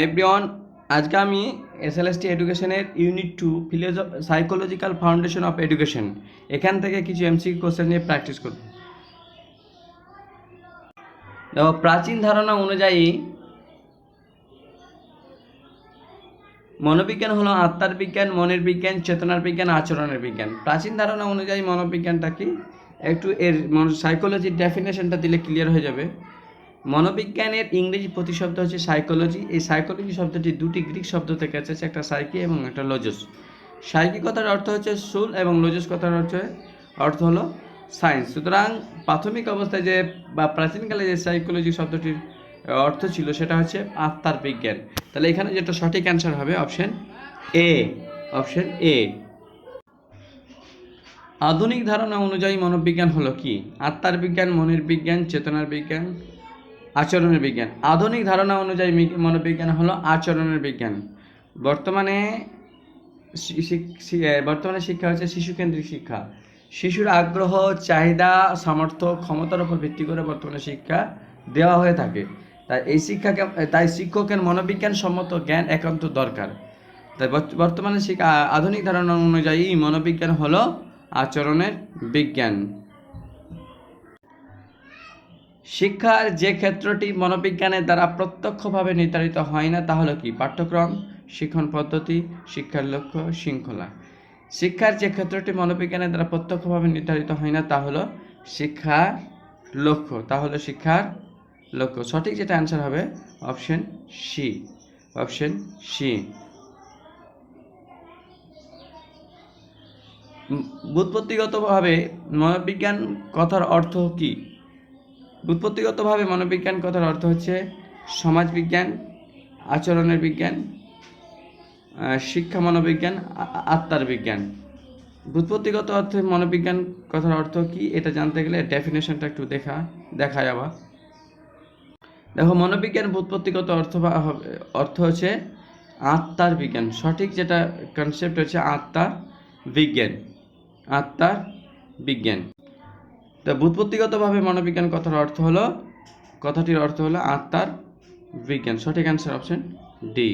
Everyone, আজকে আমি SLST এডুকেশনের unit 2 psychological foundation of education এখান থেকে কিছু এমসিকিউ কোশ্চেন নিয়ে প্র্যাকটিস করব। দেখো, প্রাচীন ধারণা অনুযায়ী মনোবিজ্ঞান হলো আত্মার বিজ্ঞান, মনের বিজ্ঞান, চেতনার বিজ্ঞান, আচরণের বিজ্ঞান। প্রাচীন ধারণা অনুযায়ী মনোবিজ্ঞানটা কি, একটু এর সাইকোলজির ডেফিনেশনটা দিলে ক্লিয়ার হয়ে যাবে। মনোবিজ্ঞানের ইংরেজি প্রতিশব্দ হচ্ছে সাইকোলজি। এই সাইকোলজি শব্দটি দুটি গ্রিক শব্দ থেকে এসেছে, একটা সাইকি এবং একটা লজস। সাইকি কথার অর্থ হচ্ছে সুল এবং লজস কথার অর্থ হলো সায়েন্স। সুতরাং প্রাথমিক অবস্থায় যে বা প্রাচীনকালে যে সাইকোলজি শব্দটির অর্থ ছিল সেটা হচ্ছে আত্মার বিজ্ঞান। তাহলে এখানে যেটা সঠিক অ্যান্সার হবে অপশন এ। আধুনিক ধারণা অনুযায়ী মনোবিজ্ঞান হলো কি? আত্মার বিজ্ঞান, মনের বিজ্ঞান, চেতনার বিজ্ঞান, আচরণের বিজ্ঞান। আধুনিক ধারণা অনুযায়ী মনোবিজ্ঞান হলো আচরণের বিজ্ঞান। বর্তমানে শিক্ষা হচ্ছে শিশুকেন্দ্রিক শিক্ষা। শিশুর আগ্রহ, চাহিদা, সামর্থ্য, ক্ষমতার উপর ভিত্তি করে বর্তমানে শিক্ষা দেওয়া হয়ে থাকে। তাই শিক্ষকের মনোবিজ্ঞান সম্মত জ্ঞান একান্ত দরকার। তাই বর্তমানে আধুনিক ধারণা অনুযায়ী মনোবিজ্ঞান হলো আচরণের বিজ্ঞান। শিক্ষার যে ক্ষেত্রটি মনোবিজ্ঞানের দ্বারা প্রত্যক্ষভাবে নির্ধারিত হয় না তা হলো কি? পাঠ্যক্রম, শিক্ষণ পদ্ধতি, শিক্ষার লক্ষ্য, শৃঙ্খলা। শিক্ষার যে ক্ষেত্রটি মনোবিজ্ঞানের দ্বারা প্রত্যক্ষভাবে নির্ধারিত হয় না তা হলো শিক্ষার লক্ষ্য। সঠিক যেটা অ্যান্সার হবে অপশন সি। ব্যুৎপত্তিগতভাবে মনোবিজ্ঞান কথার অর্থ কি? ব্যুৎপত্তিগতভাবে মনোবিজ্ঞান কথার অর্থ হচ্ছে সমাজবিজ্ঞান, আচরণের বিজ্ঞান, শিক্ষা মনোবিজ্ঞান, আত্মার বিজ্ঞান। ব্যুৎপত্তিগত অর্থে মনোবিজ্ঞান কথার অর্থ কি এটা জানতে গেলে ডেফিনেশনটা একটু দেখায় আবার। দেখো, মনোবিজ্ঞান ব্যুৎপত্তিগত অর্থ হচ্ছে আত্মার বিজ্ঞান। সঠিক যেটা কনসেপ্ট হচ্ছে আত্মার বিজ্ঞান। তো ব্যুৎপত্তিগতভাবে মনোবিজ্ঞান কথাটির অর্থ হলো আত্মার বিজ্ঞান। সঠিক অ্যান্সার অপশন ডি।